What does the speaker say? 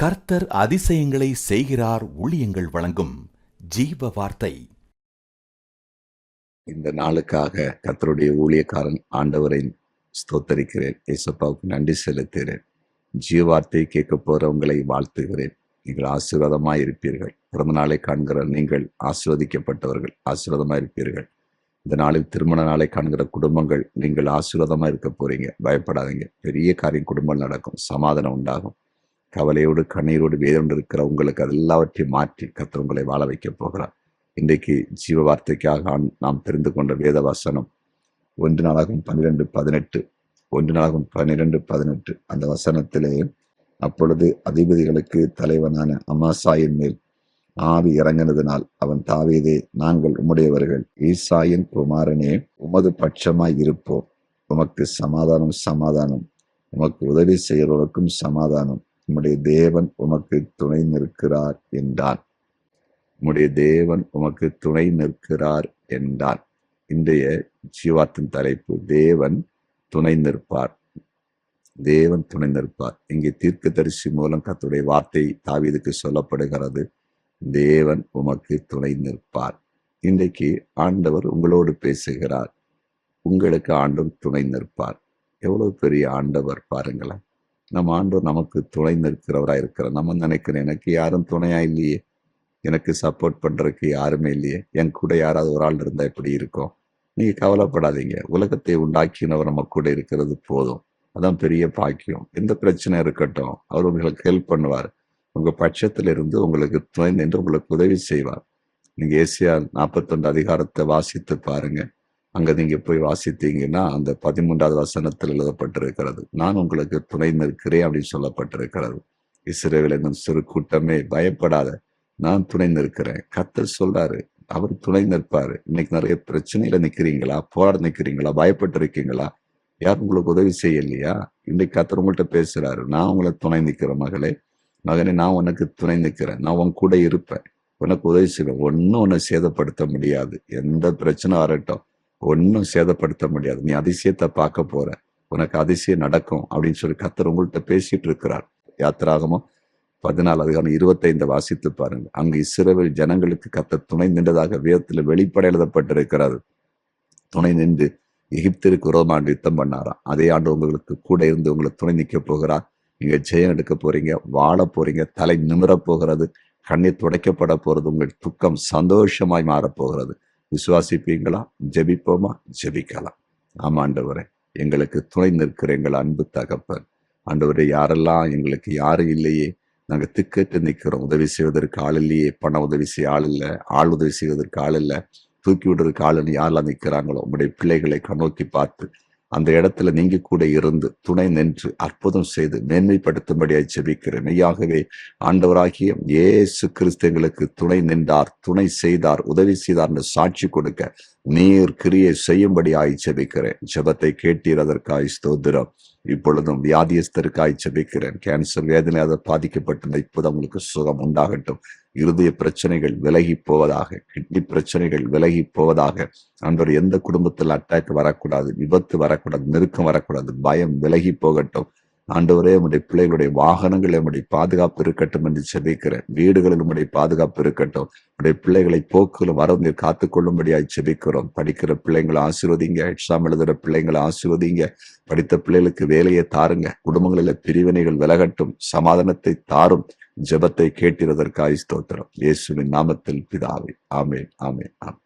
கர்த்தர் அதிசயங்களை செய்கிறார். ஊழியங்கள் வழங்கும் ஜீவ வார்த்தை. இந்த நாளுக்காக கர்த்தருடைய ஊழியக்காரன் ஆண்டவரை ஸ்தோத்தரிக்கிறேன். ஏசப்பாவுக்கு நன்றி செலுத்துகிறேன். ஜீவ வார்த்தை கேட்க போறவங்களை வாழ்த்துகிறேன். நீங்கள் ஆசீர்வாதமாய் இருப்பீர்கள். பிறந்த நாளை காண்கிற நீங்கள் ஆசீர்வதிக்கப்பட்டவர்கள், ஆசீர்வாதமாய் இருப்பீர்கள். இந்த நாளில் திருமண நாளை காண்கிற குடும்பங்கள், நீங்கள் ஆசீர்வாதமா இருக்க போறீங்க. பயப்படாதீங்க. பெரிய காரியம் குடும்பம் நடக்கும், சமாதானம் உண்டாகும். கவலையோடு கண்ணீரோடு வேதனை இருக்கிற உங்களுக்கு அதெல்லாவற்றையும் மாற்றி கர்த்தர் உங்களை வாழ வைக்க போகிறார். இன்றைக்கு ஜீவ வார்த்தைக்காக நாம் தெரிந்து கொண்ட வேத வசனம் 1 நாளாகும் 12:18. 1 நாளாகும் 12:18. அந்த வசனத்திலே, அப்பொழுது அதிபதிகளுக்கு தலைவனான அமாசாயின் மேல் ஆவி இறங்கினதினால் அவன், தாவீதே, நாங்கள் உம்முடையவர்கள், ஈசாயின் குமாரனே, உமது பட்சமாய் இருப்போம். உமக்கு சமாதானம், சமாதானம். உமக்கு உதவி செய்கிறவருக்கும் சமாதானம். உம்முடைய தேவன் உமக்கு துணை நிற்கிறார் என்றான். உம்முடைய தேவன் உமக்கு துணை நிற்கிறார் என்றான். இன்றைய ஜீவாத்தின் தலைப்பு, தேவன் துணை நிற்பார். தேவன் துணை நிற்பார். இங்கே தீர்க்கதரிசி மூலம் கர்த்தருடைய வார்த்தை தாவீதுக்கு சொல்லப்படுகிறது. தேவன் உமக்கு துணை நிற்பார். இன்றைக்கு ஆண்டவர் உங்களோடு பேசுகிறார். உங்களுக்கு ஆண்டவர் துணை நிற்பார். எவ்வளவு பெரிய ஆண்டவர் பாருங்களேன். நம்ம ஆண்டவர் நமக்கு துணை நிற்கிறவராக இருக்கிறார். நம்ம நினைக்கிறோம், எனக்கு யாரும் துணையா இல்லையே, எனக்கு சப்போர்ட் பண்றதுக்கு யாருமே இல்லையே, என் கூட யாராவது ஒரு ஆள் இருந்தா எப்படி இருக்கும்? நீங்க கவலைப்படாதீங்க. உலகத்தை உண்டாக்கினவர் நம்ம கூட இருக்கிறது போதும். அதான் பெரிய பாக்கியம். எந்த பிரச்சனை இருக்கட்டும், அவர் உங்களுக்கு ஹெல்ப் பண்ணுவார். உங்க பட்சத்துல இருந்து உங்களுக்கு துணை நின்று உங்களுக்கு உதவி செய்வார். நீங்க ஏசியா 41 அதிகாரத்தை வாசித்து பாருங்க. அங்க நீங்க போய் வாசித்தீங்கன்னா அந்த 13வது வசனத்தில் எழுதப்பட்டிருக்கிறது, நான் உங்களுக்கு துணை நிற்கிறேன் அப்படின்னு சொல்லப்பட்டிருக்கிறது. இஸ்ரவேல் என்னும் சிறு கூட்டமே, பயப்படாத, நான் துணை நிற்கிறேன். கர்த்தர் சொல்றாரு, அவர் துணை நிற்பாரு. இன்னைக்கு நிறைய பிரச்சனையில நிக்கிறீங்களா? போராட நிக்கிறீங்களா? பயப்பட்டு இருக்கீங்களா? யார் உங்களுக்கு உதவி செய்யலையா? இன்னைக்கு கர்த்தர் உங்கள்கிட்ட பேசுறாரு, நான் உங்களை துணை நிற்கிறேன். மகளே, மகனே, நான் உனக்கு துணை நிற்கிறேன். நான் உன் கூட இருப்பேன். உனக்கு உதவி செய்வேன். ஒன்னும் உன்னை சேதப்படுத்த முடியாது. எந்த பிரச்சனை வரட்டும், ஒன்னும் சேதப்படுத்த முடியாது. நீ அதிசயத்தை பார்க்க போற, உனக்கு அதிசயம் நடக்கும் அப்படின்னு சொல்லி கர்த்தர் உங்கள்கிட்ட பேசிட்டு இருக்கிறார். யாத்திராகமம் 14 அதிகாரம் 25 வாசித்து பாருங்க. அங்கு இஸ்ரவேல் ஜனங்களுக்கு கர்த்தர் துணை நின்றதாக வேதத்தில் வெளிப்படை எழுதப்பட்டிருக்கிறது. துணை நின்று எகிப்திற்கு விரோதமாக யுத்தம் பண்ணாராம். அதே ஆண்டு உங்களுக்கு கூட இருந்து உங்களை துணை நிற்க போகிறார். நீங்க ஜெயம் எடுக்க போறீங்க, வாழ போறீங்க, தலை நிமிர போகிறது, கண்ணீர் துடைக்கப்பட போறது, உங்கள் துக்கம் சந்தோஷமாய் மாறப்போகிறது. விசுவாசிப்பீங்களா? ஜெபிப்போமா? ஜெபிக்கலாம். ஆமா ஆண்டவரே, எங்களுக்கு துணை நிற்கிற எங்கள் அன்பு தகப்பன். ஆண்டவரே, யாரெல்லாம் எங்களுக்கு யாரும் இல்லையே, நாங்க திக்கெட்டு நிற்கிறோம், உதவி செய்வதற்கு ஆள் இல்லையே, பண உதவி செய்ய ஆள் இல்லை, ஆள் உதவி செய்வதற்கு ஆள் இல்லை, தூக்கி விடுறதுக்கு ஆளுன்னு யாரெல்லாம் நிற்கிறாங்களோ, உங்களுடைய பிள்ளைகளை கண்ணோக்கி பார்த்து அந்த இடத்துல நீங்க கூட இருந்து துணை நின்று அற்புதம் செய்து மேன்மைப்படுத்தும்படியாய் ஜெபிக்கிறேன். மெய்யாகவே ஆண்டவராகிய இயேசு கிறிஸ்து எங்களுக்கு துணை நின்றார், துணை செய்தார், உதவி செய்தார் என்று சாட்சி கொடுக்க நீர் கிரியை செய்யும்படியாய் ஜெபிக்கிறேன். ஜெபத்தை கேட்டீர், அதற்காய் ஸ்தோத்திரம். இப்பொழுதும் வியாதியஸ்தருக்காய் ஜெபிக்கிறேன். கேன்சர் வேதனை அதை பாதிக்கப்பட்டிருந்த இப்போது உங்களுக்கு சுகம் உண்டாகட்டும். இருதய பிரச்சனைகள் விலகி போவதாக, கிட்னி பிரச்சனைகள் விலகி போவதாக. ஆண்டவர், எந்த குடும்பத்தில் அட்டாக் வரக்கூடாது, விபத்து வரக்கூடாது, நெருக்கம் வரக்கூடாது, பயம் விலகி போகட்டும். ஆண்டவரே, உம்முடைய பிள்ளைகளுடைய வாகனங்கள் உம்முடைய பாதுகாப்பு இருக்கட்டும் என்று ஜெபிக்கிறேன். வீடுகளில் உம்முடைய பாதுகாப்பு இருக்கட்டும். உடைய பிள்ளைகளை போக்குகளும் வரவு காத்துக்கொள்ளும்படியாய் ஜெபிக்கிறோம். படிக்கிற பிள்ளைங்களை ஆசீர்வதிங்க. எக்ஸாம் எழுதுகிற பிள்ளைங்களை ஆசீர்வதிங்க. படித்த பிள்ளைகளுக்கு வேலையை தாருங்க. குடும்பங்களில் பிரிவினைகள் விலகட்டும். சமாதானத்தை தாரும். ஜெபத்தை கேட்டிருந்ததற்காய் ஸ்தோத்திரம். இயேசுவின் நாமத்தில் பிதாவே, ஆமென், ஆமென், ஆமென்.